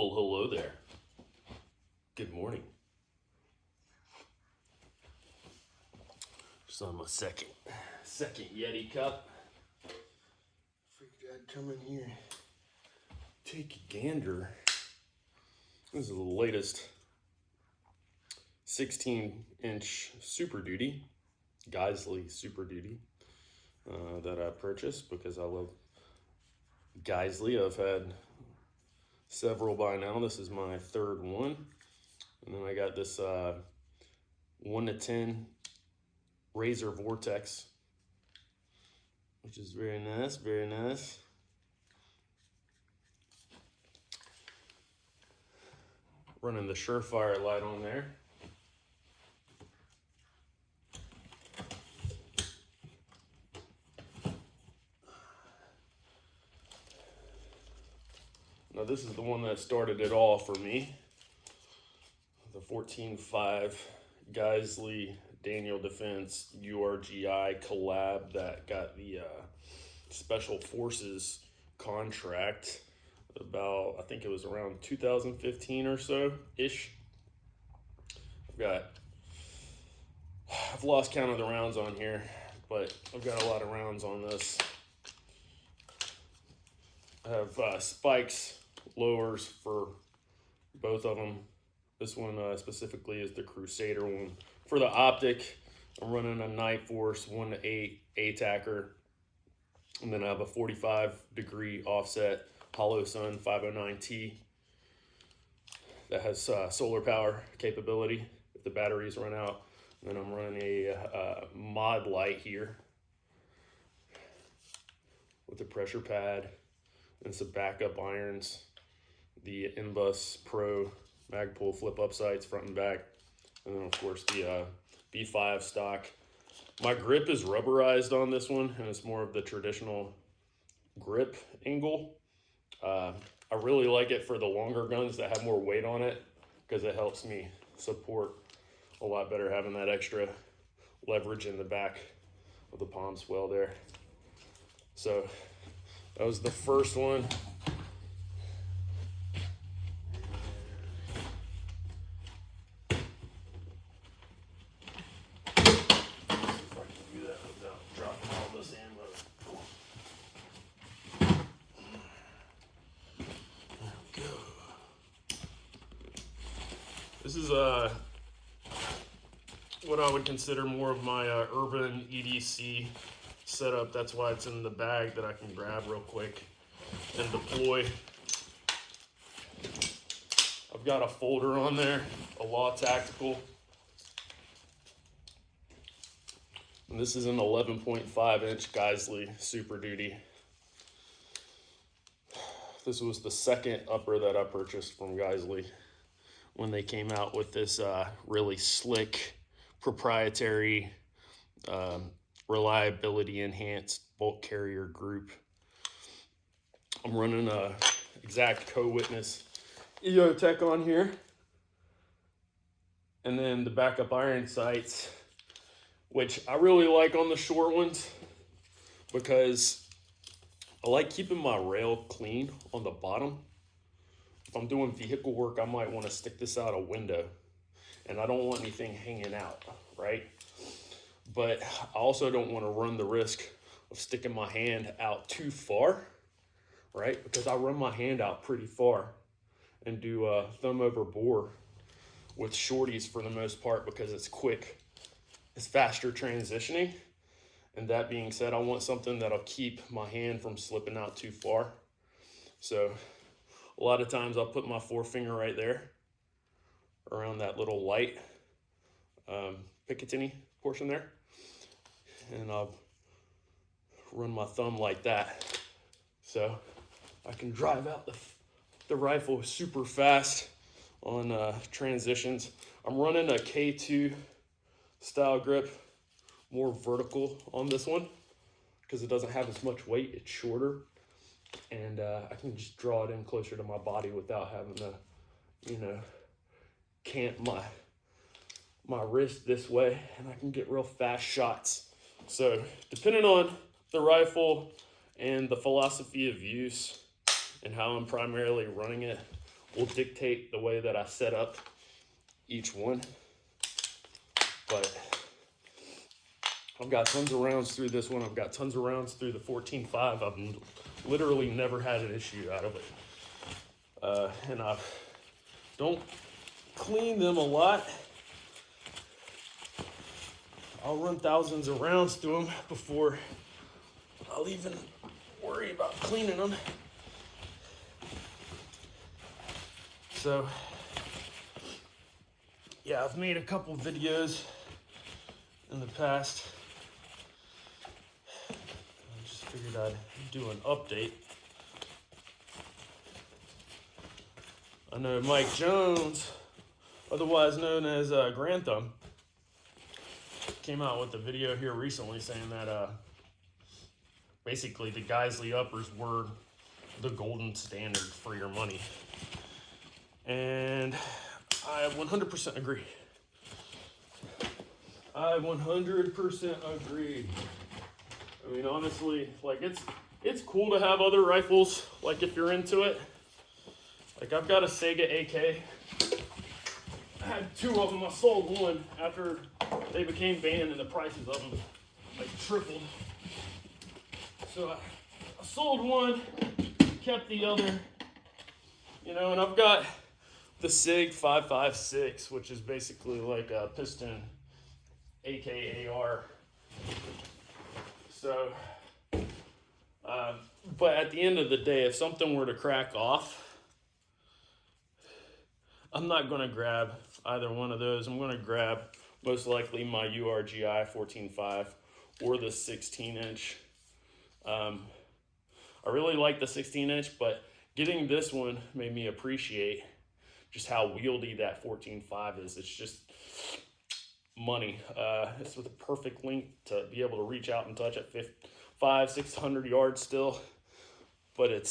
Well, hello there. Good morning. Just on my second Yeti cup. Figured I'd come in here, take a gander. This is the latest 16-inch Super Duty, Geissele Super Duty, that I purchased because I love Geissele. I've had several by now. This is my third one. And then I got this 1-to-10 Razor Vortex, which is very nice, very nice. Running the Surefire light on there. Now this is the one that started it all for me. The 14.5 Geissele Daniel Defense URGi collab that got the Special Forces contract about, I think it was around 2015 or so-ish. I've lost count of the rounds on here, but I've got a lot of rounds on this. I have spikes, lowers for both of them. This one specifically is the Crusader one. For the optic, I'm running a Night Force 1-to-8 A-tacker, and then I have a 45-degree offset Hollow Sun 509T that has solar power capability if the batteries run out. And then I'm running a mod light here with a pressure pad and some backup irons, the Inbus Pro Magpul flip-up sights front and back, and then of course the B5 stock. My grip is rubberized on this one, and it's more of the traditional grip angle. I really like it for the longer guns that have more weight on it because it helps me support a lot better having that extra leverage in the back of the palm swell there. So that was the first one. This is what I would consider more of my urban EDC setup. That's why it's in the bag that I can grab real quick and deploy. I've got a folder on there, a Law Tactical. And this is an 11.5-inch Geissele Super Duty. This was the second upper that I purchased from Geissele when they came out with this really slick, proprietary, reliability enhanced bulk carrier group. I'm running a exact co-witness EOTech on here, and then the backup iron sights, which I really like on the short ones because I like keeping my rail clean on the bottom. If I'm doing vehicle work, I might want to stick this out a window, and I don't want anything hanging out, right? But I also don't want to run the risk of sticking my hand out too far, right? Because I run my hand out pretty far and do thumb over bore with shorties for the most part because it's quick, it's faster transitioning. And that being said, I want something that'll keep my hand from slipping out too far. So a lot of times I'll put my forefinger right there around that little light Picatinny portion there, and I'll run my thumb like that. So I can drive out the rifle super fast on transitions. I'm running a K2 style grip, more vertical on this one because it doesn't have as much weight, it's shorter. And I can just draw it in closer to my body without having to, cant my wrist this way, and I can get real fast shots. So depending on the rifle and the philosophy of use and how I'm primarily running it, will dictate the way that I set up each one. But I've got tons of rounds through this one. I've got tons of rounds through the 14.5. I've literally never had an issue out of it. And I don't clean them a lot. I'll run thousands of rounds through them before I'll even worry about cleaning them. So, yeah, I've made a couple videos in the past. I just figured I'd do an update. I know Mike Jones, otherwise known as Grand Thumb, came out with a video here recently saying that basically the Geissele uppers were the golden standard for your money. And I 100% agree. I 100% agree. I mean, honestly, like it's cool to have other rifles, like if you're into it. Like I've got a Sega AK. I had 2 of them. I sold one after they became banned and the prices of them like tripled. So I sold one, kept the other, you know, and I've got the SIG 5.56, which is basically like a piston AKAR. So, but at the end of the day, if something were to crack off, I'm not going to grab either one of those. I'm going to grab most likely my URGi 14.5 or the 16-inch. I really like the 16-inch, but getting this one made me appreciate just how wieldy that 14.5 is. It's just money. It's with a perfect length to be able to reach out and touch at 500-600 yards still, but it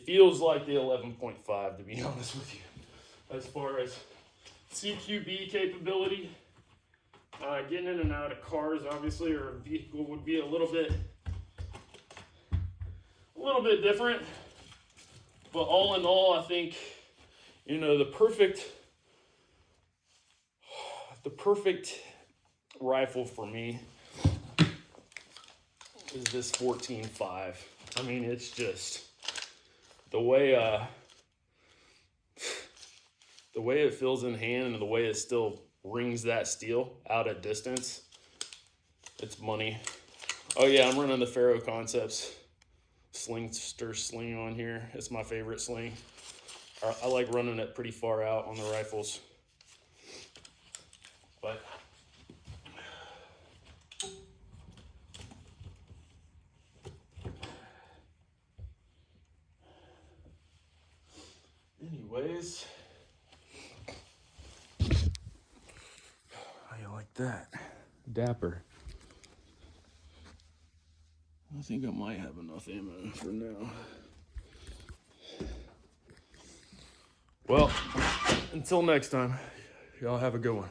feels like the 11.5, to be honest with you. As far as CQB capability, getting in and out of cars, obviously, or a vehicle would be a little bit different. But all in all, I think, you know, the perfect rifle for me is this 14.5. I mean, it's just the way it feels in hand and the way it still rings that steel out at distance. It's money. Oh yeah, I'm running the Faro Concepts Slingster sling on here. It's my favorite sling. I like running it pretty far out on the rifles. But anyways, how you like that? Dapper. I think I might have enough ammo for now. Well, until next time, y'all have a good one.